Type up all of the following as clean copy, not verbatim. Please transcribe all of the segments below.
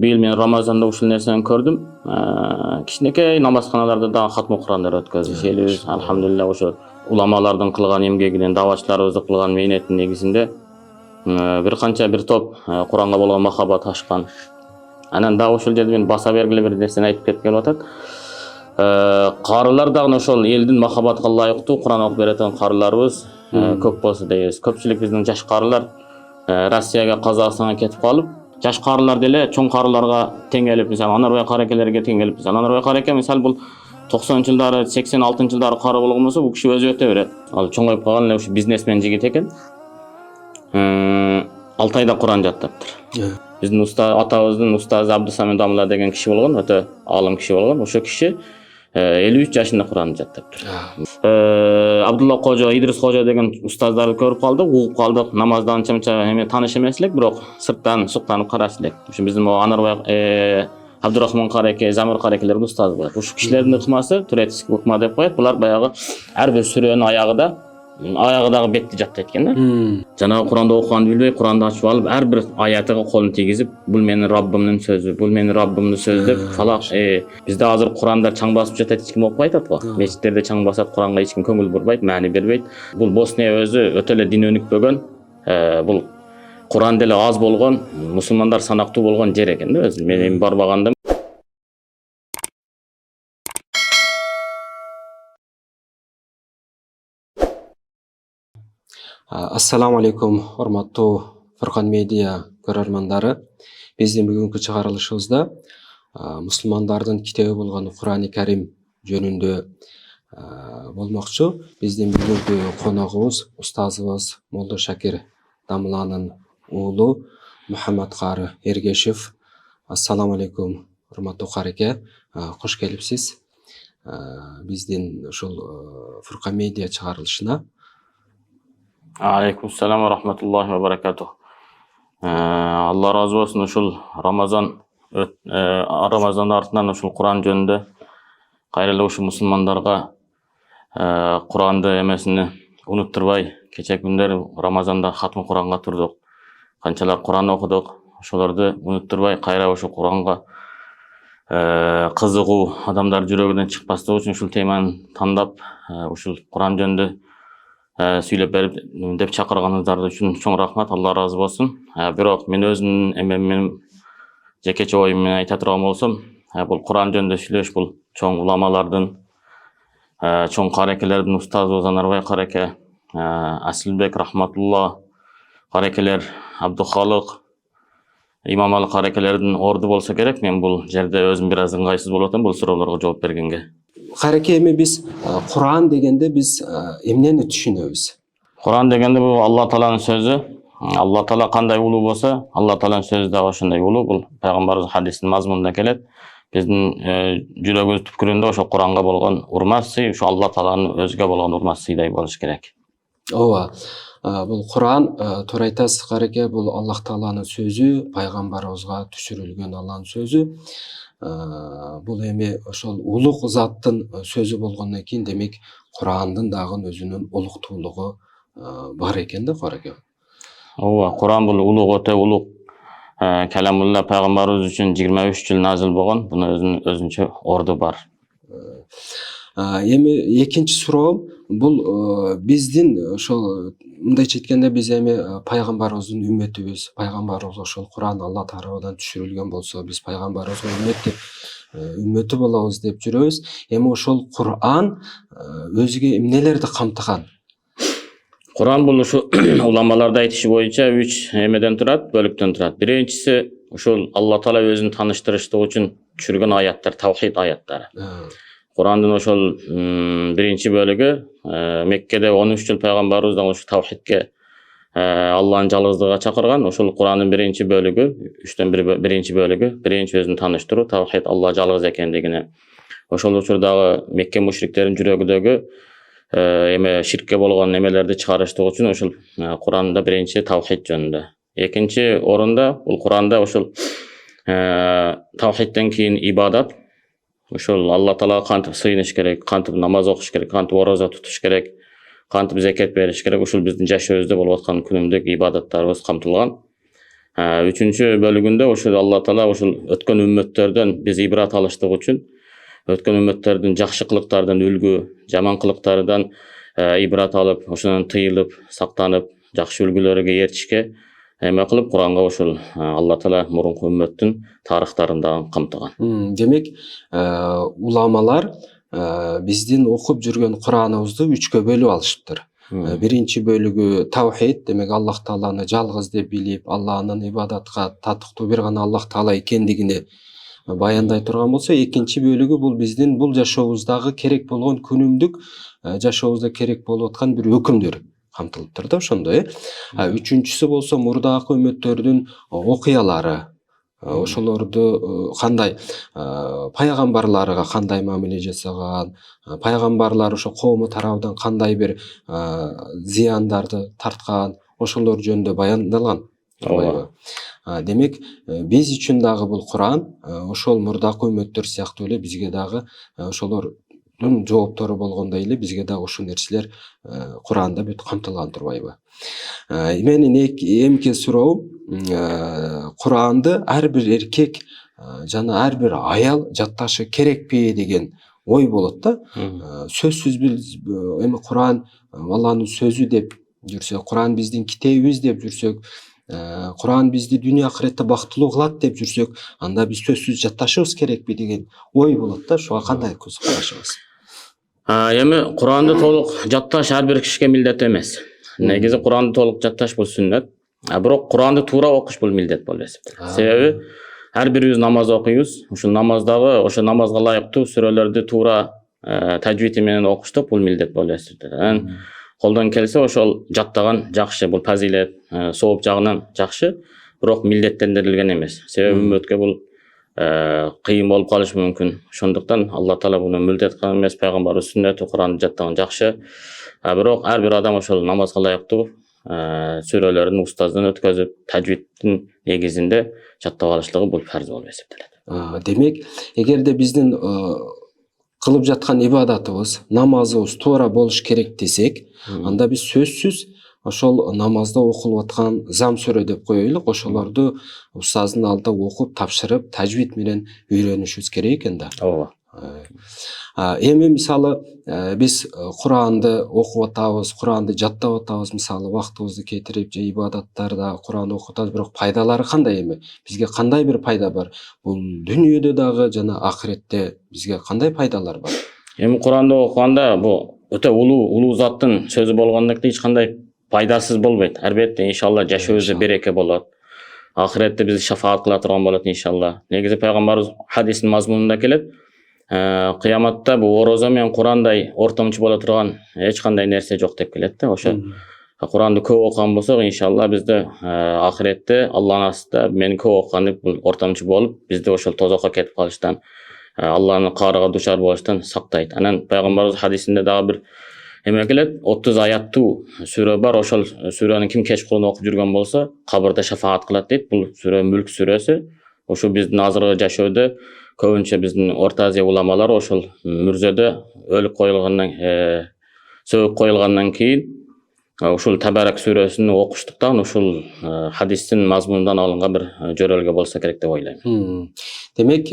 быйыл мен Рамазанда ушул нерсени көрдүм. Кичинекей намазканаларда дагы хатмы Курандар өткөзүш элибиз. Алхамдулилlah ошо уламалардын кылган эмгегинен, давачыларыбыздын кылган мээнеттин негизинде бир топ Куранга болгон махабат ашкан. Анан дагы ошол жерде мен баса бергиле бир нерсени айтып кеткеле атат. Карылар дагы ошол элдин махабатка ылайыктуу Куран окуп беретен карыларыбыз көп болсо дейбиз. Көпчүлүк биздин жаш карылар Россияга, Казакстанга кетип калып, жаш карылар деле чоң карыларга теңелип, мисалы Анарбай каракелерге теңелип, мисалы Анарбай караке мисалы бул 90-жылдары, 86-жылдары кары болгон болсо, бул киши өзү өтө берет. Ал чоңоюп калган эле ушу бизнесмен жигит экен. 6 айда Куран жаттаптыр. Биздин атабыздын устазы Абдусамин Дамла деген киши болгон, өтө аалым киши болгон. Ошо киши 53 жашында Куран жаттаптыр. Абдулла Кожо, Идрис Кожо деген устаздарды көрүп калдык, угуп калдык. Намаздан анча эме тааныш эмес элек, бирок сырттан суктанып караш элек. Ушу биздин Анарбай Абдурахман караке, Замир каракелердин устазы болот. Ушу кишилердин ыкмасы туретский ыкма деп коет. Булар баягы ар бир сүрөнүн аягыдагы бетти жаттайт экен да. Жанагы Куранды окуганды билбей, Куранды ачып алып, ар бир аятыга колун тийгизип, бул менин Раббымдын сөзү, бул менин Раббымдын сөзү деп фалак. Бизде азыр Курандар чаң басып жатат, эч ким окубай атат го. Мечиттерде чаң басат, Куранга эч ким көңүл бурбайт, маани бербейт. Бул Босния өзү өтө эле дин өнүкпөгөн, бул Куран деле аз болгон, мусулмандар санактуу болгон жер экен да өзү. Мен барбаганда Ассаламу алейкум, урматтуу Фуркан медиа көрөрмандары. Биздин бүгүнкү чыгарылышыбызда мусулмандардын китеби болгон Курани Карим жөнүндө болмокчу. Биздин бүгүнкү коногубуз устазыбыз Молдо Шакир Дамланын уулу Мухаммад Кары Эргешев. Ассаламу алейкум, урматтуу кареке, кош келипсиз биздин ушул Фуркан медиа чыгарылышына. Алейкум салам ва рахматуллахи ва баракатух. Алла разы болсун, ушул Рамазан артынан ушул Куран жөнүндө кайра эле ушул мусулмандарга Куранды эмесини унуттурбай, кечээ күндөрү Рамазанда хатмы Куранга турдук. Канчалар Куран окудук, ошолорду унуттурбай кайра ушул Куранга кызыгуу адамдар жүрөгүнөн чыкпаслыгы үчүн ушул теманы тандап, ушул Куран жөнүндө сүйлөп берип деп чакырганыңыздар үчүн чоң рахмат, Алла разы болсун. Бирок мен өзүмдүн эмемдин жекече оюм менен айта турган болсом, бул Куран жөнүндө сүйлөш бул чоң уламалардын, чоң каракелердин устазыбыз Анарбай караке, Асылбек Рахматулла каракелер, Абдухалык, Имамалы каракелердин орду болсо керек. Мен бул жерде өзүм бир аз ыңгайсыз болуп атам бул суроолорго жооп бергенге. Кареке, эми биз Куран дегенде биз эмнени түшүнөбүз? Куран дегенде бул Алла Тааланын сөзү. Алла Таала кандай улуу болсо, Алла Тааланын сөзү да ошондой улуу. Бул пайгамбарыбыз хадистин мазмунунда келет. Биздин жүрөгүбүз түпкүрүндө ошо Куранга болгон урмат сый, ошо Алла Тааланын өзүгө болгон урмат сыйдай болуш керек. Ооба. Бул Куран, туура айтасыз кареке, бул Аллах Тааланын сөзү, пайгамбарыбызга түшүрүлгөн Алланын сөзү. Бул эми ошол улук заттын сөзү болгондон кийин, демек Курандын дагы өзүнүн улуктуулугу бар экен да кареке. Ооба, Куран бул улук, өтө улук каламулла, пайгамбарыбыз үчүн 23 жыл назил болгон. Бунун өзүнчө орду бар. Эми экинчи суроом, бул биздин ошол мындайча айтканда биз эми пайгамбарыбыздын үммөтүбүз. Пайгамбарыбыз ошол Куран Алла тарабынан түшүрүлгөн болсо, биз пайгамбарыбызга үммөтү болобуз деп жүрөбүз. Эми ошол Куран өзүгө эмнелерди камтыган? Куран бул ушу уламаларда айтышы боюнча 3 эмеден турат, бөлүктөн турат. Биринчиси ошол Алла Таала өзүн тааныштырыштыгы үчүн түшүргөн аяттар, тавхид аяттары. Курандын ошол биринчи бөлүгү Меккеде 13 жыл пайгамбарыбыздан ошол тавхидке, Алланын жалгыздыгына чакырган. Ошол Курандын биринчи бөлүгү, 3төн биринчи бөлүгү, биринчи өзүн тааныштыруу, тавхид, Алла жалгыз экендигине. Ошол учурдагы Мекке мушриктердин жүрөгүдөгү эме ширкке болгон эмелерди чыгарыштыгы үчүн ошол Куранда биринчи тавхид жөнүндө. Экинчи орунда бул Куранда ошол тавхидтен кийин ибадат, ошол Алла Таалага кантип сыйыныш керек, кантип намаз окуш керек, кантип ораза тутуш керек, кантип закат бериш керек, ушул биздин жашообузда болуп аткан күнүмдүк ибадаттарыбыз камтылган. Üçüncü bölігінде ошол Алла Таала ошол өткөн үммөттөрдөн биз ибрат алыштык үчүн өткөн үммөттөрдүн жакшы кылыктардан үлгү, жаман кылыктардан ибрат алып, ошонун тыйылып, сактанып, жакшы үлгүлөргө ээрчишке эме кылып Куранга ошол Алла Таала мурунку үммөттүн тарыхтарында камтыган. Демек, уламалар биздин окуп жүргөн Кураныбызды 3кө бөлүп алышыптыр. Биринчи бөлүгү таухид, демек Аллах Тааланы жалгыз деп билип, Алланын ибадатка татыктуу бир гана Аллах Таала экендигини баяндай турган болсо, экинчи бөлүгү бул биздин бул жашообуздагы керек болгон күнүмдүк жашообузда керек болуп аткан бир өкүмдөр камтылыптыр да ошондой. Үчүнчүсү болсо мурдагы үммөттөрдүн окуялары, ошолорду кандай пайгамбарларга кандай мамиле жасаган, пайгамбарлар ошо коому тарабынан кандай бир зыяндарды тарткан, ошолор жөнүндө баяндалган. Демек, биз үчүн дагы бул Куран ошол мурдакы үммөттөр сыяктуу эле бизге дагы ошолордун жооптору болгондой эле бизге дагы ушул нерселер Куранда бүт камтылган турбайбы? Менин эмки суроом, Куранды ар бир эркек жана ар бир аял жатташы керекпи деген ой болот да. Сөзсүз биз эми Куран Алланын сөзү деп жүрсөк, Куран биздин китебибиз деп жүрсөк, Куран бизди дүйнө акыретте бактылуу кылат деп жүрсөк, анда биз сөзсүз жатташыбыз керекпи деген ой болот да. Ошого кандай көз карашыңыз? Эми Куранды толук жатташ ар бир кишиге милдет эмес. Негизи Куранды толук жатташ бул сүннөт. Бирок Куранды туура окуш бул милдет болуп эсептелет. Себеби ар бирибиз намаз окуйбуз. Ушул намаздагы ошо намазга ылайыктуу сүрөлөрдү туура тажвиди менен окуштук бул милдет болуп эсептелет. Колдон келсе ошол жаттаган жакшы, бул фазилет, сооп жагынан жакшы, бирок милдеттендирилген эмес. Себеби үммөткө бул кыйын болуп калышы мүмкүн. Ошондуктан Алла Таала буну милдет кылган эмес, пайгамбарыбыз сүннөтү Куранды жаттаган жакшы. Бирок ар бир адам ошол намазга ылайыктуу сүрөлөрдүн устаздан өткөзүп, тажвиддин негизинде жаттап алышлыгы бул фарз болуп эсептелет. Демек, эгерде биздин кылып жаткан ибадатыбыз, намазыбыз туура болуш керек десек, анда биз сөзсүз ошол намазда окулуп аткан зам сүрө деп коелук, ошолорду устаздын алдында окуп, тапшырып, тажвид менен үйрөнүшүбүз керек экен да. Ооба. Эми мисалы биз Куранды окуп атабыз, Куранды жаттап атабыз, мисалы убактыбызды кетирип, же ибадаттарда Куранды окуп атабыз, бирок пайдалары кандай эми? Бизге кандай бир пайда бар? Бул дүйнөдө дагы жана акыретте бизге кандай пайдалар бар? Эми Куранды окуганда бул өтө улуу заттын сөзү болгондуктан эч кандай пайдасыз болбойт. Албетте иншалла жашообузда береке болот. Акыретте бизди шафаат кыла турган болот иншалла. Негизи пайгамбарыбыз хадистин мазмунунда келет. Кыяматта бул орозо менен Курандай ортомчу боло турган эч кандай нерсе жок деп келет да. Ошо Куранды көп окуган болсок, иншалла бизде акыретте Алланын астында мен көп окуган бул ортомчу болуп, бизди ошол тозокко кетип калыштан, Алланын каарыга душар болуштан сактайт. Анан пайгамбарыбыз хадисинде дагы бир эме келет, 30 аяттуу сүрө бар. Ошол сүрөнү ким кечкурун окуп жүргөн болсо, кабырда шафаат кылат дейт. Бул сүрө Мүлк сүрөсү. Ошо биздин азыркы жашоодо көбүнчө биздин Орто Азия уламалары ошол мүрзөдө өлүк коюлгандан сөөк коюлгандан кийин ушул Табарак сүрөсүн окуштуктан ушул хадистин мазмунундан алынган бир жөрөлгө болсо керек деп ойлойм. Демек,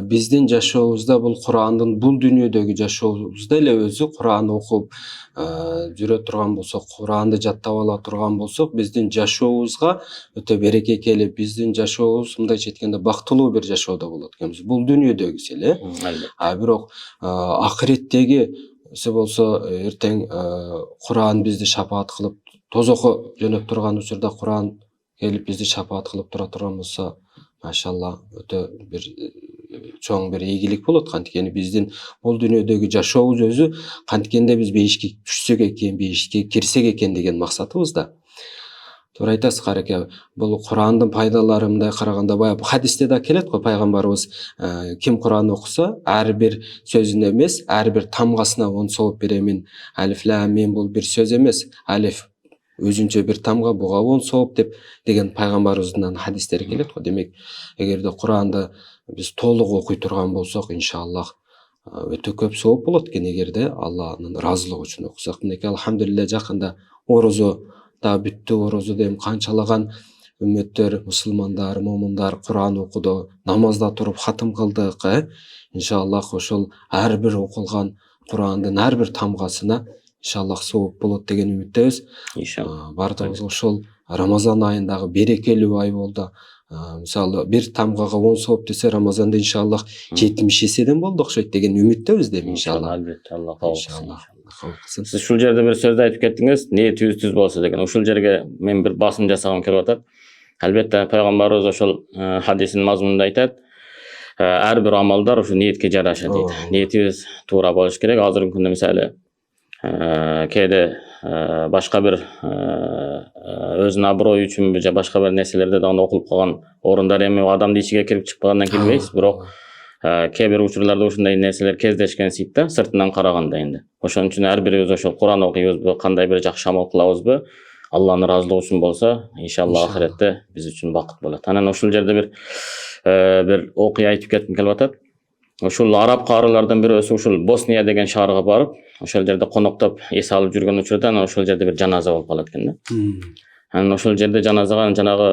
биздин жашообузда бул Курандын бул дүйнөдөгү жашообузда эле өзү Куранды окуп жүрө турган болсок, Куранды жаттап ала турган болсок, биздин жашообузга өтө береке келип, биздин жашообуз мындайча айтканда бактылуу бир жашоодо болот экенбиз. Бул дүйнөдөгүсү эле. Бирок акыреттеги болсо эртең Куран бизди шафаат кылып, тозокко жөнөп турган учурда Куран келип бизди шафаат кылып тура турган болсо, машалла, өтө бир чоң бир ийгилик болот. Канткени биздин бул дүйнөдөгү жашообуз өзү канткенде биз бейишке түшсөк экен, бейишке кирсек экен деген максатыбыз да. Туура айтасыз Караке, бул Курандын пайдалары мындай караганда баягы хадисте да келет го, пайгамбарыбыз ким Куранды окуса, ар бир сөзүнө эмес, ар бир тамгасына 10 сооп беремин. Алиф лам мим бул бир сөз эмес. Алиф өзүнчө бир тамга, буга 10 сооп деген пайгамбарыбыздан хадистер келет го. Демек, эгерде Куранды биз толук окуй турган болсок, иншаллах өтө көп сооп болот экен, эгерде Алланын ыраазылыгы үчүн окусак. Мынеки алхамдулилля жакында орозо да бүттү, орозодо эми канчалаган үмметтер, мусулмандар, момундар Куран окуду, намазда туруп хатым кылдык. Иншаллах ошол ар бир окулган Курандын ар бир тамгасына иншаллах сооп болот деген үмүттөбүз. Иншалла. Бардыгыбыз ошол Рамазан айындагы берекелүү ай болду. Мисалы бир тамгага 10 сооп десе Рамазанда иншаллах 70 эседен болду окшойт деген үмүттөбүз деп иншаллах. Албетте, Алла кабыл кылсын. Иншаллах. Сиз ушул жерде бир сөздү айтып кеттиңиз, ниетибиз түз болсо деген. Ушул жерге мен бир басым жасагым келип атат. Албетте пайгамбарыбыз ошол хадисинин мазмунунда айтат, ар бир амалдар ушу ниетке жараша дейт. Ниетибиз туура болуш керек. Азыркы күндө мисалы кээде башка бир өзүнүн аброю үчүнбү же башка бир нерселерде дагы окулуп калган орундар эми адамдын ичиге кирип чыкпагандан кийин билбейбиз, бирок кээ бир учурларда ушундай нерселер кездешкенсийт да, сыртынан караганда энди. Ошон үчүн ар бирибиз ошол Куран окуйбузбу, кандай бир жакшы амал кылабызбы, Алланын ыраазылыгы үчүн болсо, иншалла ахиретте биз үчүн бакыт болот. Анан ушул жерде бир окуя айтып кетким келип атат. Ушул араб каарылардан бирөөсү ушул Босния деген шаарга барып, ошол жерде коноктоп эс алып жүргөн учурда анан ошол жерде бир жаназа болуп калат экен да. Анан ошол жерде жаназага жанагы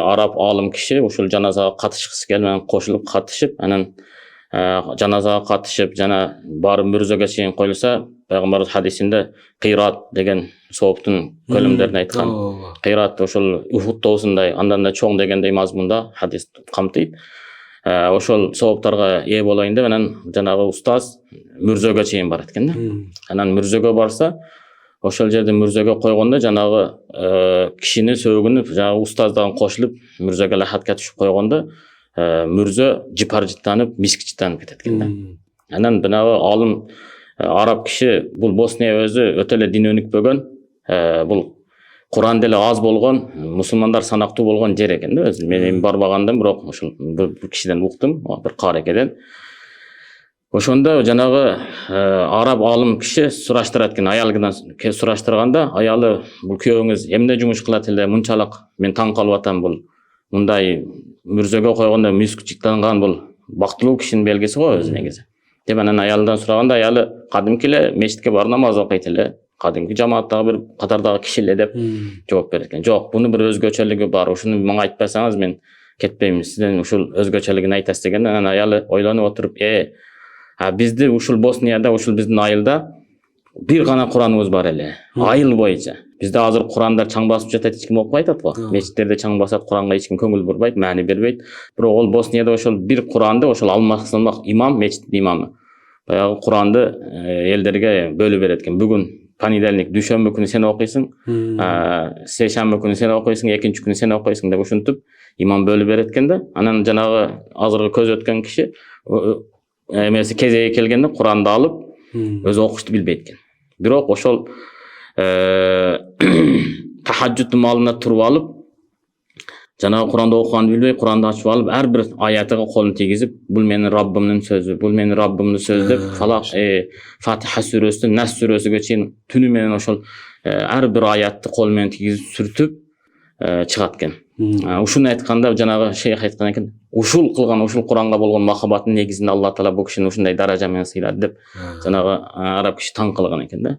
араб алым киши ушул жаназага катышкысы келип, анан кошулуп катышып, анан жаназага катышып, жана барып мүрзөгө чейин коюлса, пайгамбарыбыз хадисинде кыйрат деген сооптун көлөмдөрүн айткан. Кыйрат ошол Ухуд тоосундай, андан да чоң дегендей мазмунда хадис камтыйт. Ошол сооптарга ээ болоюн деп анан жанагы устаз мүрзөгө чейин барат экен да. Анан мүрзөгө барса, ошол жерде мүрзөгө койгондо жанагы кишинин сөөгүнү жанагы устаз дагы кошулуп мүрзөгө лахатка түшүп койгондо мүрзө жыпар-жыттанып, мискичтанып кетет экен да. Анан жанагы алым араб киши, бул Босния өзү өтө эле дин өнүкпөгөн, бул Куран деле аз болгон, мусулмандар санактуу болгон жер экен да өзү. Мен барбагандым, бирок ошол бир кишиден уктум, бир каарекеден. Ошондо жанагы араб алым киши сураштырат экен, аялынан сураштырганда, аялы бул күйөөңүз эмне жумуш кылат эле, мынчалык мен таң калып атам, бул мындай мүрзөгө койгондо мискичтанган бул бактылуу кишинин белгиси го өзү негизи. Деп анан аялдан сураганда, аялы кадимки эле мечитке барып намаз окуйт эле, кадимки жамааттагы бир катардагы киши эле деп жооп берет экен. Жок, буну бир өзгөчөлүгү бар. Ушуну мага айтпасаңыз мен кетпейм, сизден ушул өзгөчөлүгүн айтасыз дегенде, анан аялы ойлонуп отуруп, бизди ушул Боснияда, ушул биздин айылда бир гана Кураныбыз бар эле. Айыл боюнча. Бизде азыр Курандар чаң басып жатат, эч ким окубай атат го. Мечиттерде чаң басат, Куранга эч ким көңүл бурбайт, маани бербейт. Бирок ол Боснияда ошол бир Куранды ошол алмак имам, мечиттин имамы баягы Куранды элдерге бөлүп берет экен. Бүгүн понедельник, дүйшөмбү күнү сен окуйсуң, сейшембе күнү сен окуйсуң, экинчи күнү сен окуйсуң деп ушинтип имам бөлүп берет экен да. Анан жанагы азыркы көз өткөн киши эмеси кезеги келгенде Куранды алып өзү окушту билбейт экен. Бирок ошол тахажжуттун маалына туруп алып, жанагы Куранды окуганды билбей, Куранды ачып алып, ар бир аятыга колун тийгизип, бул менин Раббымдын сөзү, бул менин Раббымдын сөзү деп Фалак, Фатиха сүрөсүнөн Нас сүрөсүгө чейин түнү менен ошол ар бир аятты кол менен тийгизип сүртүп чыгат экен. Ушуну айтканда жанагы шейх айткан экен, ушул кылган, ушул Куранга болгон махаббаттын негизинде Алла Таала бул кишини ушундай даража менен сыйлады деп жанагы араб киши таң калган экен да.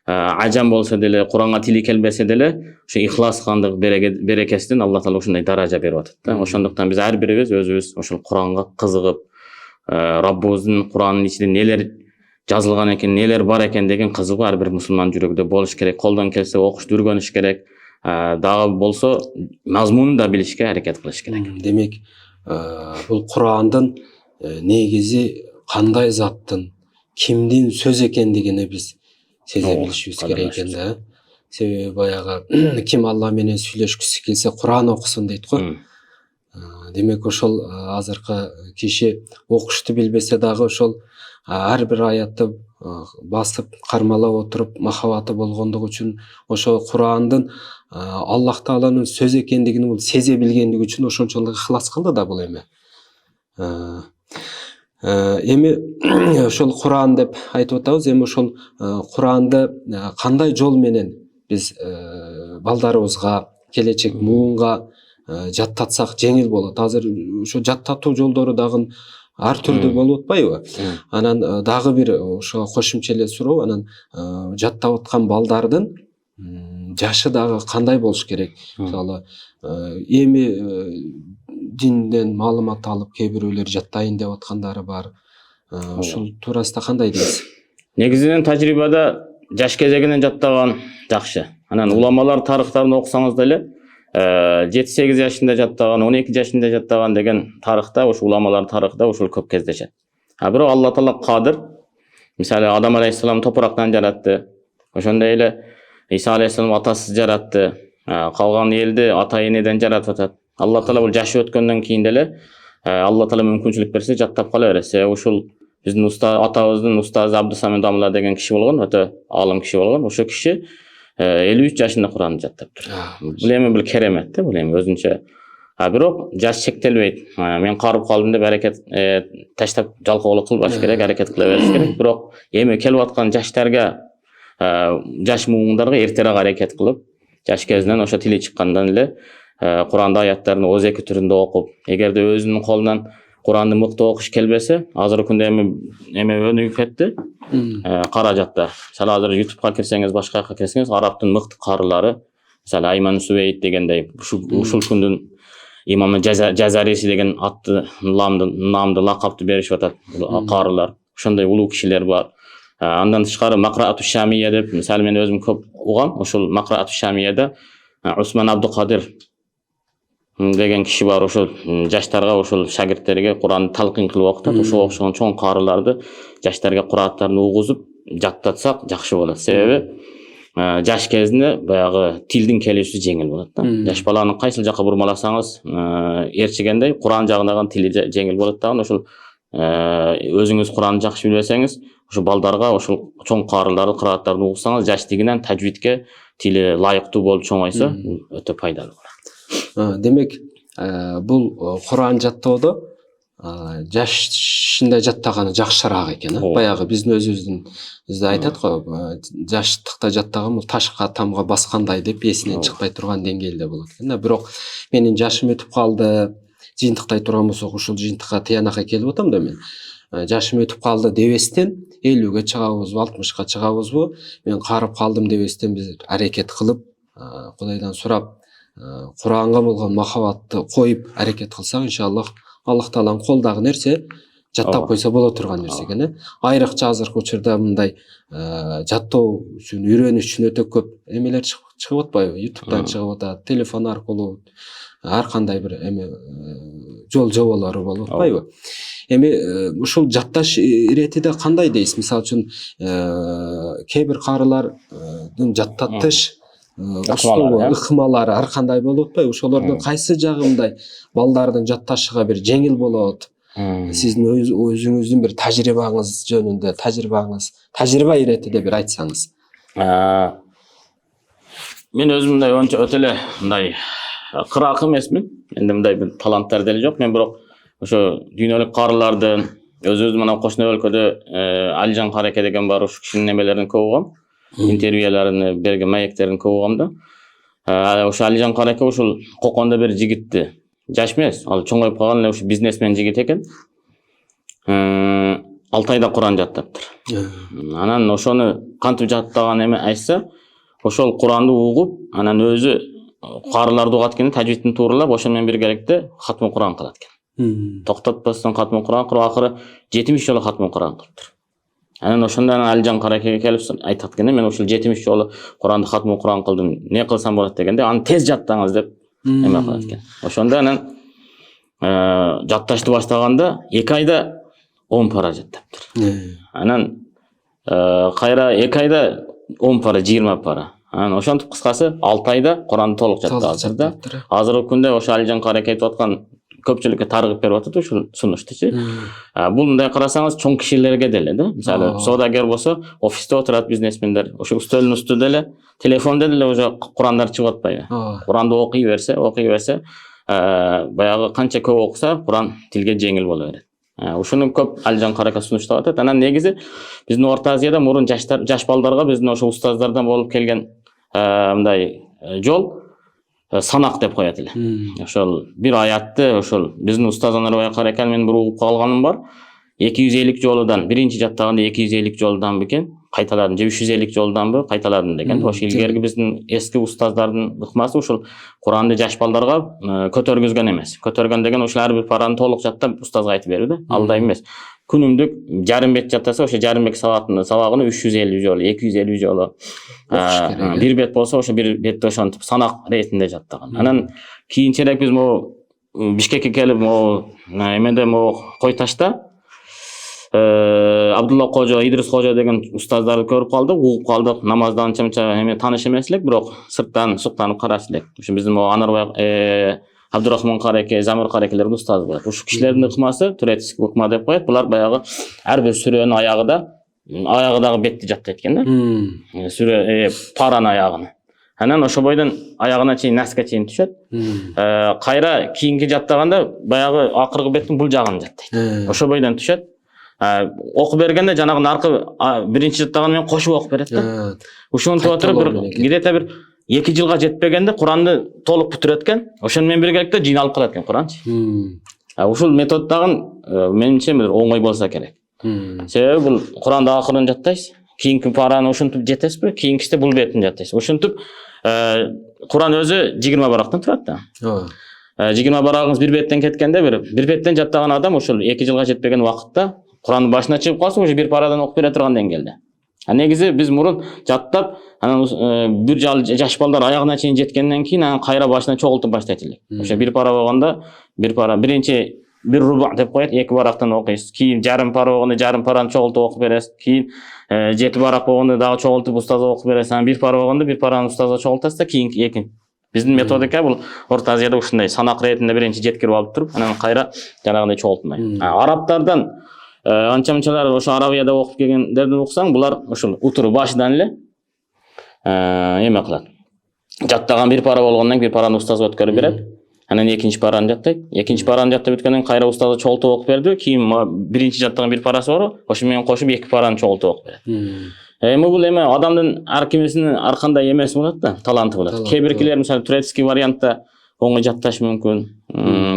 Ажам болсо деле, Куранга тили келбесе деле, ошо ихлас кылгандык берекесинен Алла Таала ушундай даража берип атат да. Ошондуктан биз ар бирибиз өзүбүз ошол Куранга кызыгып, Раббыбыздын Куранынын ичинде нелер жазылган экен, нелер бар экен деген кызыгуу ар бир мусулман жүрөгүндө болуш керек. Колдон келсе окушту үргөнүш керек. Дагы болсо мазмунун да билишке аракет кылыш керек. Демек, бул Курандын негизи кандай заттын, кимдин сөз экендигине биз сезе билишибиз керек экен да. Себеби баягы ким Алла менен сүйлөшкүсү келсе Куран окусун дейт го. Демек ошол азыркы киши окушту билбесе дагы ошол ар бир аятты басып кармалап отуруп махабаты болгондугу үчүн ошол Курандын Аллах Тааланын сөз экендигин бул сезе билгендиги үчүн ошончолук ихлас кылды да бул эми. Эми ошол Куран деп айтып атабыз, эми ошол Куранды кандай жол менен биз балдарыбызга, келечек муунга жаттатсак жеңил болот. Азыр ошо жаттатуу жолдору дагы ар түрдүү болуп атпайбы? Анан дагы бир ошо кошумча эле суроо, анан жаттап аткан балдардын жашы дагы кандай болуш керек? Мисалы, эми динден маалымат алып кээ бирөөлөр жаттайын деп аткандары бар. Ушул туурасында кандай дейсиз? Негизинен тажрыйбада жаш кезегинен жаттаган жакшы. Анан уламалар тарыхтарын окусаңыз деле 7-8 жашында жаттаган, 12 жашында жаттаган деген тарыхта, ошол уламалар тарыхта ошол көп кездешет. Бирок Алла Таала кадыр. Мисалы Адам алейхиссалам топурактан жаратты. Ошондой эле Иса алейхиссалам атасыз жаратты. Калган элди ата энеден жаратып атат. Алла Таала бул жашы өткөндөн кийин деле Алла Таала мүмкүнчүлүк берсе жаттап кала берет. Себеби ушул биздин атабыздын устазы Абдусамин Дамла деген киши болгон, өтө аалым киши болгон. Ошол киши 53 жашында Куранды жаттаптыр. Бул эми бул керемет да, бул эми өзүнчө. Бирок жаш чектелбейт. Мен карып калдым деп аракет таштап жалкоолук кылбаш керек, аракет кыла бериш керек. Бирок эми келип аткан жаштарга, жаш муундарга эртерээк аракет кылып, жаш кезинен ошо тили чыккандан эле Куранды аяттарын оз эки түрүндө окуп, эгерде өзүнүн колунан Куранды мыкты окуш келбесе, азыркы күндө эми өнүгүп кетти. Каражатта. Мисалы азыр YouTube'га кирсеңиз, башка жакка кирсеңиз, арабтын мыкты карылары, мисалы Айман Сувейт дегендей, ушул күндүн имамы Жазариси деген атты намды лакапты беришип атат карылар. Ошондой улуу кишилер бар. Андан тышкары Макраату Шамия деп, мисалы мен өзүм көп угам, ошол Макраату Шамияда Усман Абдукадир деген киши бар. Ошол жаштарга, ошол шагирттерге Куранды талкин кылып окутат. Ошого окшогон чоң карыларды жаштарга кырааттарын угузуп жаттатсак жакшы болот. Себеби жаш кезинде баягы тилдин келиши жеңил болот да. Жаш баланы кайсыл жакка бурмаласаңыз, ээрчигендей Куран жагындагы тили жеңил болот дагы. Ошол өзүңүз Куранды жакшы билбесеңиз, ошо балдарга ошол чоң карыларды, кырааттарын угусаңыз, жаштыгынан тажвидке тили лайыктуу болуп чоңойсо, өтө пайдалуу болот. Демек, бул Куран жаттоодо жашында жаттаганы жакшыраак экен. Баягы биздин өзүбүздүн айтат го, жаштыкта жаттаган бул ташка, тамга баскандай деп эсинен чыкпай турган деңгээлде болот экен. Бирок менин жашым өтүп калды, жыйынтыктай турган болсок, ушул жыйынтыкка тыянакка келип атам да мен. Жашым өтүп калды дебестен 50ге чыгабызбы, 60ка чыгабызбы, мен карып калдым дебестен биз аракет кылып, Кудайдан сурап, Куранга болгон махабатты коюп аракет кылсак, иншаллах Аллах Тааланын колдагы нерсе жаттап койсо боло турган нерсе экен. Айрыкча азыркы учурда мындай жаттоо үчүн, үйрөнүш үчүн өтө көп эмелер чыгып атпайбы? YouTube'дан чыгып атат, телефон аркылуу ар кандай бир эме жол-жоболору болуп атпайбы? Эми ушул жатташ иретиде кандай дейсиз? Мисалы үчүн кээ бир карылардын жаттатыш ыкмалары ар кандай болуп атпайбы? Ошолордун кайсы жагы мындай балдардын жатташыга бир жеңил болот? Сиздин өзүңүздүн бир тажрыйбаңыз жөнүндө, тажрыйба иретиде бир айтсаңыз. Мен өзүм мындай өтө эле мындай кыраак эмесмин. Менде мындай бир таланттар деле жок. Мен бирок ошо дүйнөлүк карылардын, өзүбүздүн мына кошуна өлкөдө Алижан Караке деген бар, ошол кишинин немелерин көп угам. Интервьюларын берген, маектерин көп угам да. Ошо Алижан Караке ушул Кокондо бир жигитти, жаш эмес, ал чоңоюп калган эле ушу бизнесмен жигит экен. 6 айда Куран жаттаптыр. Анан ошону кантип жаттаган эме айтса, ошол Куранды угуп, анан өзү карыларды угат экен, тажвидин тууралап, ошол менен биргеликте хатмы Куран кылат экен. Токтотпостон хатмы Куран кылып, акыры 70 жолу хатмы Куран кылыптыр. Анан ошондон Алижан Каракеге келип айтат экен, мен ушул 70 жолу Куранды хатмы Куран кылдым, не кылсам болот дегенде, аны тез жаттаңыз деп эме кылат экен. Ошондо анан жатташты баштаганда 2 айда 10 пара жаттаптыр. Анан кайра 2 айда 10 пара, 20 пара. Анан ошентип кыскасы 6 айда Куранды толук жаттаптыр да. Азыркы күндө ошо Алижан Караке айтып аткан көпчүлүккө таргып берип атат ушул сунуштучу. Бул мындай карасаңыз чоң кишилерге деле да. Мисалы соодагер болсо, офисте отурат бизнесмендер, ошо стөлдүн үстүндө эле, телефондо деле уже Курандар чыгып атпайбы? Куранды окуй берсе, баягы канча көп окуса, Куран тилге жеңил боло берет. Ушуну көп Алижан Караке сунуштап атат. Анан негизи биздин Орто Азияда мурун жаш балдарга биздин ошо устаздардан болуп келген мындай жол санак деп коет эле. Ошол бир аятты ошол биздин устаз Анарбай Каракен мен бир угуп калганым бар. 250 жолудан, биринчи жаттаганда 250 жолудан бекен кайталадым же 350 жолданбы кайталадым деген. Ошо илгерки биздин эски устаздардын ыкмасы ушул Куранды жаш балдарга көтөргүзгөн эмес. Көтөргөн деген ошол ар бир параны толук жаттап устазга айтып берүү да, алдай эмес. Күнүмдүк жарым бет жаттаса, ошо жарым бет сабагын 350 жолу, 250 жолу. Бир бет болсо, ошо бир бетти ошентип санак ретинде жаттаган. Анан кийинчерээк биз могу Бишкекке келип, могу эмеде могу Кой Ташта Абдулла Кожо, Идрис Кожо деген устаздарды көрүп калдык, угуп калдык. Намаздан анча эме тааныш эмес элек, бирок сырттан суктанып караш элек. Ошо биздин могу Анарбай Абдурахман Кареке, Замир Карекелердин устазы болот. Ушул кишилердин ыкмасы туретский ыкма деп коет. Булар баягы ар бир сүрөнүн аягыдагы бетти жаттайт экен да. Сүрө паранын аягын. Анан ошо бойдон аягына чейин, наске чейин түшөт. Кайра кийинки жаттаганда баягы акыркы беттин бул жагын жаттайт. Ошо бойдон түшөт. Окуп бергенде жанагы наркы биринчи жаттаганы менен кошуп окуп берет да. Ушинтип отуруп бир где-то бир 2 жылга жетпегенде Куранды толук бүтүрөт экен. Ошону менен биргеликте жыйналып калат экен Куранчы. Ушул метод дагы менимче бир оңой болсо керек. Себеби бул Куранды акырын жаттайсыз. Кийинки параны ушинтип жетесизби? Кийинкисинде бул бетин жаттайсыз. Ушинтип Куран өзү 20 барактан турат да. 20 барагыңыз бир беттен кеткенде бир беттен жаттаган адам ушул 2 жылга жетпеген убакытта Курандын башына чыгып калса, уже бир парадан окуп бере турган деңгээлде. Негизи биз мурун жаттап, анан бир жаш балдар аягына чейин жеткенден кийин анан кайра башына чогултуп баштайт элек. Ошо бир пара болгондо, бир пара биринчи бир руба деп коет, 2 барактан окуйсуз. Кийин жарым пара болгондо жарым параны чогултуп окуп бересиз. Кийин 7 барак болгондо дагы чогултуп устазга окуп бересиз. Анан бир пара болгондо бир параны устазга чогултасыз да, кийин эки. Биздин методика бул Орто Азияда ушундай санак ретинде биринчи жеткирип алып туруп, анан кайра жанагындай чогултмай. Арабтардан анча-мынчалар ошо Арабияда окуп келгендердин уксаң, булар ошол утуру башынан эле эме кылат. Жаттаган бир пара болгондон кийин бир параны устазга өткөрүп берет. Анан экинчи параны жаттайт. Экинчи параны жаттап бүткөндөн кайра устазга чогултуп окуп берди. Кийин биринчи жаттаган бир парасы бар, ошо менен кошуп 2 параны чогултуп окуп берет. Эми бул эме адамдын ар кимисинин ар кандай эмеси болот да, таланты болот. Кээ-биркилер мисалы турецкий вариантта оңой жатташ мүмкүн.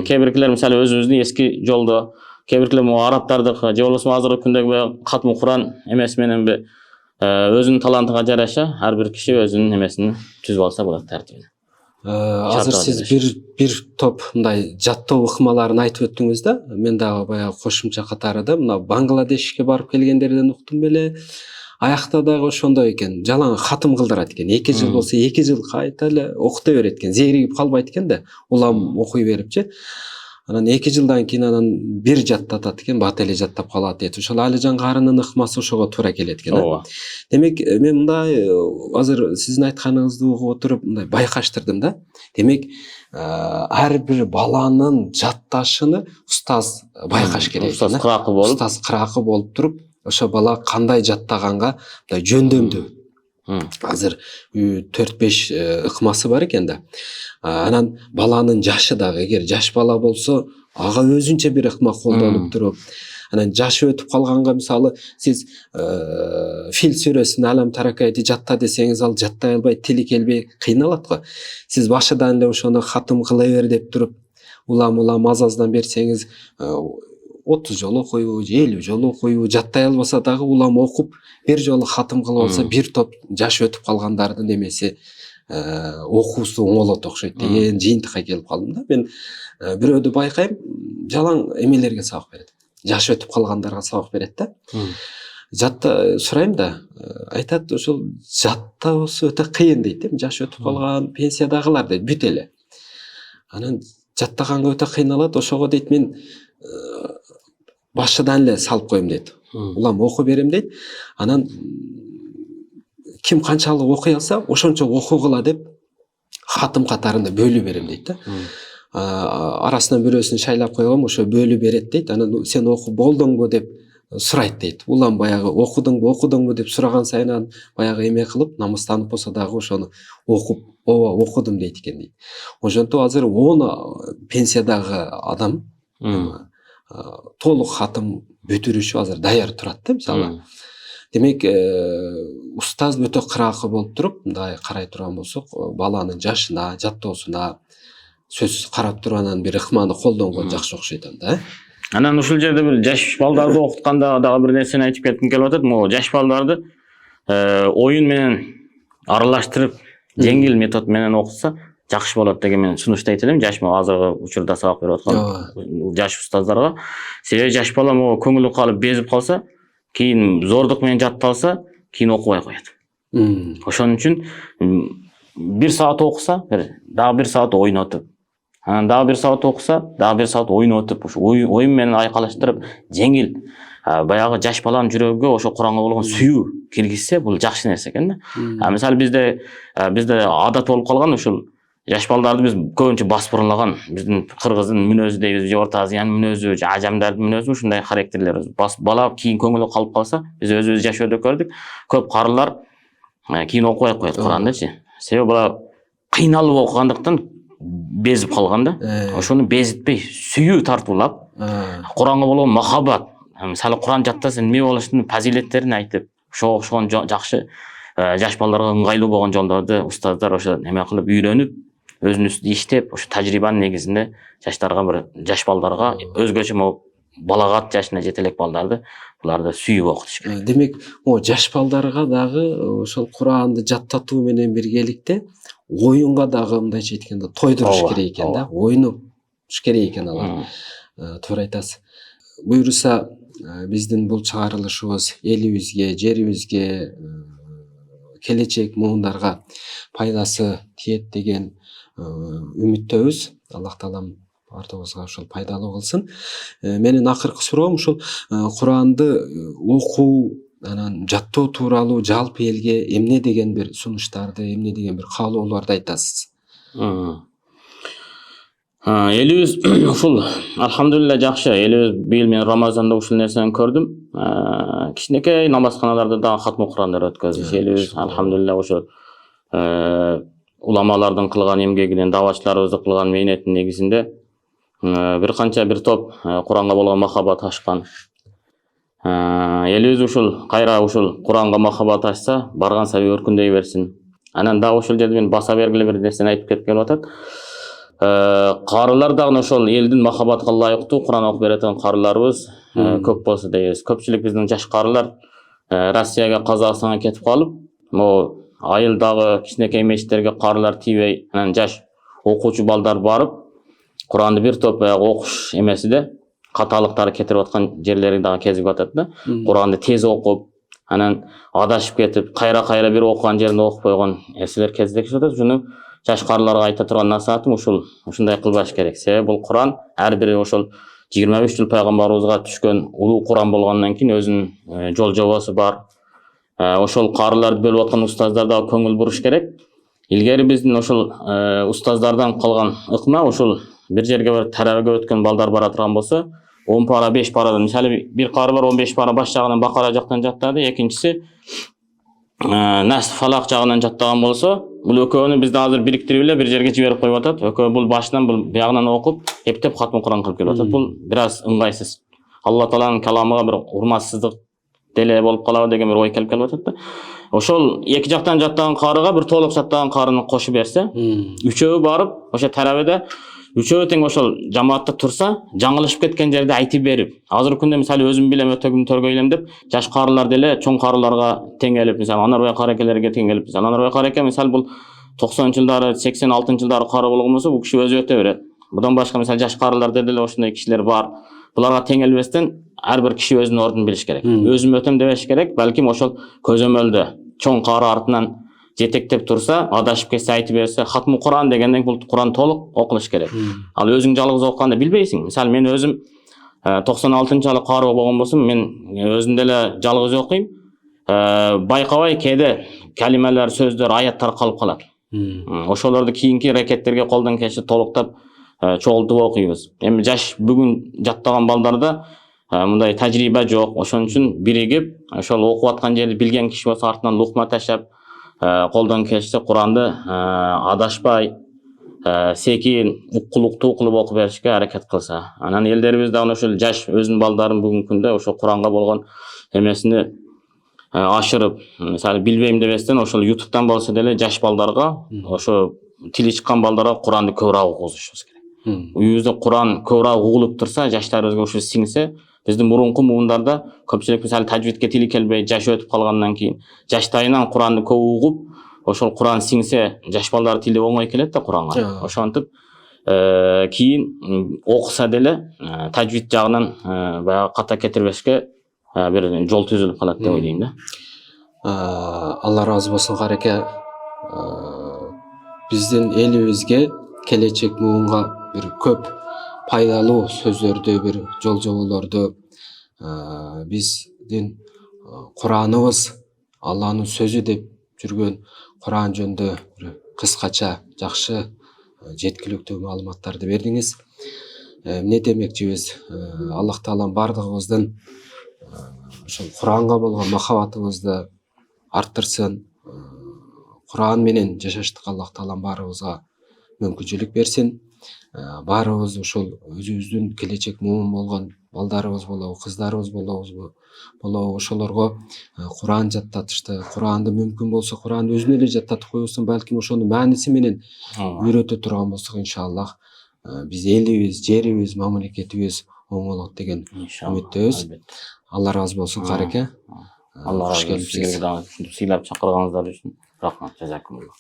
Кээ-биркилер мисалы өзүбүздүн эски жолдо, кээ-биркилер арабтардыкы же болбосо азыркы күндөгү катмы Куран эмеси мененби өзүнүн талантыга жараша ар бир киши өзүнүн эмесин түзүп алса болот тартибин. Азыр сиз бир топ мындай жаттоо ыкмаларын айтып өттүңүз да. Мен дагы баягы кошумча катарында мына Бангладешке барып келгендерден уктум беле. Аякта дагы ошондой экен. Жалаң хатым кылдырат экен. 2 жыл болсо 2 жыл кайта эле окута берет экен. Зеригип калбайт экен да. Улам окуй берипчи. Анан 2 жылдан кийин анан бир жаттатат экен, бат эле жаттап калат дейт. Ошол Алижан Карынын ыкмасы ошого туура келет экен. Ооба. Демек, мен мындай азыр сиздин айтканыңызды угуп отуруп мындай байкаштырдым да. Демек, ар бир баланын жатташыны устаз байкаш керек. Устаз кыракы болуп туруп, ошо бала кандай жаттаганга мындай жөндөмдүү. Азыр 4-5 ыкмасы бар экен да. Анан баланын жашы дагы, эгер жаш бала болсо, ага өзүнчө бир ыкма колдонуп туруп, анан жашы өтүп калганга мисалы сиз Фил сүрөсүнүн Алам Таракайды жатта десеңиз, ал жаттай албай, тили келбей кыйналат го. Сиз башыдан эле ошону хатым кыла бер деп туруп, улам азаздан берсеңиз, 30 жолу окуйбу, 50 жолу окуйбу, жаттай албаса дагы улам окуп, бир жолу хатым кылып алса, бир топ жаш өтүп калгандардын эмеси окуусу оңолот окшойт деген жыйынтыкка келип калдым да. Мен бирөөдү байкайм, жалаң эмелерге сабак берет. Жаш өтүп калгандарга сабак берет да. Жатта сурайм да, айтат ошол жаттоосу өтө кыйын дейт. Жаш өтүп калган пенсиядагылар дейт, бүт эле. Анан жаттаганга өтө кыйналат, ошого дейт мен башыдан эле салып коем дейт. Улам окуп берем дейт. Анан ким канчалык окуй алса, ошончо окугула деп хатым катарында бөлүп берем дейт да. Арасынан бирөөсүн шайлап койгом, ошо бөлүп берет дейт. Анан сен окуп болдуңбу деп сурайт дейт. Улам баягы окудуңбу деп сураган сайын баягы эме кылып, намыстанып болсо дагы ошону окуп, ооба окудум дейт экен дейт. Ошонтип азыр 10 пенсиядагы адам толук хатым бүтүрүшү азыр даяр турат да, мисалы. Демек, устаз өтө кыракы болуп туруп, мындай карай турган болсок, баланын жашына, жаттоосуна сөзсүз карап туруп анан бир ыкманы колдонгон жакшы окшойт анда. Анан ушул жерде бир жаш балдарды окутканда дагы бир нерсени айтып кетким келип атат. Могу жаш балдарды Oyun менен аралаштырып, жеңил метод менен окуса жакшы болот деген мен сунуштайт элем. Жаш азыркы учурда сабак берип аткан жаш устаздарга. Себеби жаш бала могу көңүлү калып безип калса, кийин зордук менен жатталса, кийин окубай коет. Ошон үчүн 1 саат окуса, дагы 1 саат ойнотуп, анан дагы 1 саат окуса, дагы 1 саат ойнотуп, ошо оюн менен айкалаштырып, жеңил баягы жаш баланын жүрөгүгө ошо Куранга болгон сүйүү киргизсе, бул жакшы нерсе экен да. Мисалы бизде адат болуп калган ушул жаш балдарды биз көбүнчө баспырлаган, биздин кыргыздын мүнөзү дейбиз, же Орто Азиянын мүнөзү, же ажамдардын мүнөзү ушундай характерлер. Бала кийин көңүлү калып калса, биз өзүбүз жашоодо көрдүк, көп карылар кийин окубай коет Курандычы. Себеби бала кыйналып окугандыктан безип калган да. Ошону безитпей, сүйүү тартуулап, Куранга болгон махаббат, мисалы Куран жаттаса эмне болушунун фазилеттерин айтып, ошого жакшы жаш балдарга ыңгайлуу болгон жолдорду устаздар ошо неме кылып үйрөнүп, өзүнүн үстүндө иштеп, ошо тажрыйбанын негизинде жаш балдарга өзгөчө балагат жашына жете элек балдарды буларды сүйүп окутуш керек. Демек, жаш балдарга дагы ошол Куранды жаттатуу менен биргеликте оюнга дагы мындайча айтканда тойдуруш керек экен да, ойнуш керек экен алар. Туура айтасыз. Буюрса биздин бул чыгарылышыбыз элибизге, жерибизге, келечек муундарга пайдасы тиет деген үмүттөбүз. Аллах таалам бардыгыбызга ошол пайдалуу кылсын. Менин акыркы суроом ушул Куранды окуу, анан жаттоо тууралуу жалпы элге эмне деген бир сунуштарды, эмне деген бир каалоолорду айтасыз? Элибиз ушул алхамдулилла жакшы. Элибиз быйыл мен Рамазанда ушул нерсени көрдүм. Кичинекей намазканаларда дагы хатмы Курандар өткөзүш. Элибиз алхамдулилла ошол уламалардын кылган эмгегинен, давачыларыбыздын кылган мээнеттин негизинде бир топ Куранга болгон махаббат ашкан. Элибиз ушул кайра ушул Куранга махаббат ашса, барган саби өркүндөй берсин. Анан дагы ошол жерде мен баса бергиле бир нерсени айтып кеткелип атат. Карылар дагы ошол элдин махаббатка ылайыктуу Куран окуп береткен карыларыбыз көп болсо дейбиз. Көпчүлүк биздин жаш карылар Россияга, Казакстанга кетип калып, могу айылдагы кичинекей мечиттерге карылар тийбей, анан жаш окуучу балдар барып, Куранды бир топ окуш эмесиде каталыктары кетирип аткан жерлери дагы кезип атат да. Куранды тез окуп, анан адашып кетип, кайра бир окуган жеринде окуп койгон нерселер кездешип атат. Ушуну жаш карыларга айта турган насаатым ушундай кылбаш керек. Себеби бул Куран ар бири ошол 25 жыл пайгамбарыбызга түшкөн улуу Куран болгондон кийин өзүнүн жол жобосу бар. Ошол карыларды бөлүп аткан устаздар дагы көңүл буруш керек. Илгери биздин ошол устаздардан калган ыкма ошол бир жерге барып тарабиге өткөн балдар бара турган болсо, 10 пара, 5 парадан, мисалы бир кары бар 15 пара баш жагынан Бакара жактан жаттады, экинчиси Нас Фалак жагынан жаттаган болсо, бул экөөнү бизде азыр бириктирип эле бир жерге жиберип коюп атат. Экөө бул башынан бул биягынан окуп, эптеп хатмы Куран кылып келип атат. Бул бир аз ыңгайсыз. Алла Тааланын каламыга бир урматсыздык деле болуп калабы деген бир ой келип атат да. Ошол эки жактан жаттаган карыга бир толук жаттаган карыны кошуп берсе, үчөө барып, ошо тарабыда үчөө тең ошол жамаатта турса, жаңылышып кеткен жерде айтып берип, азыркы күндө мисалы өзүм билем, өтөгүм төргөйлөм деп, жаш карылар деле чоң карыларга тең келип, мисалы Анарбай каракелерге тең келип, мисалы Анарбай караке мисалы бул 90-жылдары, 86-жылдары кары болгон болсо, бул киши өзү өтө берет. Будан башка мисалы жаш карыларда деле ошондой кишилер бар. Буларга тең келбестен ар бир киши өзүнүн ордун билиш керек. Өзүм өтөм дебеш керек, балким ошол көзөмөлдө чоң кары артынан жетектеп турса, адашып кетсе айтып берсе, хатмы Куран дегенден бул Куран толук окулуш керек. Ал өзүң жалгыз окуганда билбейсиң. Мисалы мен өзүм 96-жылы кары болгон болсом, мен өзүм деле жалгыз окуйм. Байкабай кээде калималар, сөздөр, аяттар калып калат. Ошолорду кийинки ракеттерге колдон келиши толуктап чогултуп окуйбуз. Эми жаш бүгүн жаттаган балдарда мындай тажрыйба жок. Ошон үчүн биригип, ошол окуп аткан жерди билген киши болсо артынан лукма ташап, колдон келишсе Куранды адашпай, секин, уккулуктуу кылып окуп беришке аракет кылса. Анан элдерибиз дагы ошол жаш өзүнүн балдарын бүгүнкү күндө ошол Куранга болгон эмесини ашырып, мисалы билбейм дебестен ошол YouTube'дан болсо деле жаш балдарга, ошо тили чыккан балдарга Куранды көбүрөөк окугузушубуз керек. Үйүбүздө Куран көбүрөөк угулуп турса, жаштарыбызга ошо сиңсе, Биздин мурунку муундарда көпчүлүк мисалы тажвидке тили келбей жашы өтүп калгандан кийин жаштайынан Куранды көп угуп, ошол Куран сиңсе жаш балдар тили оңой келет да Куранга. Ошентип кийин окуса деле тажвид жагынан баягы ката кетирбешке бир жол түзүлүп калат деп ойлойм да. Алла разы болсун Кареке. Биздин элибизге келечек муунга бир көп пайдалуу сөздөрдү, бир жол жоболорду биздин Кураныбыз Алланын сөзү деп жүргөн Куран жөнүндө бир кыскача жакшы жеткиликтүү маалыматтарды бердиңиз. Эмне демекчибиз? Аллах Таалам бардыгыбыздын ошол Куранга болгон махабатыбызды арттырсын. Куран менен жашаштыкка Аллах Таалам баарыбызга мүмкүнчүлүк берсин. Баарыбыз ошол өзүбүздүн келечек муун болгон балдарыбыз болобу, кыздарыбыз болобу ошолорго Куран жаттатышты. Куранды мүмкүн болсо Куранды өзүнө эле жаттатып койбостон, балким ошонун мааниси менен үйрөтө турган болсок, иншаллах биз элибиз, жерибиз, мамлекетибиз оң болот деген үмүттөбүз. Алла разы болсун Кареке. Алла разы болсун. Сыйлап чакырганыңыздар үчүн рахмат. Жазакумулла.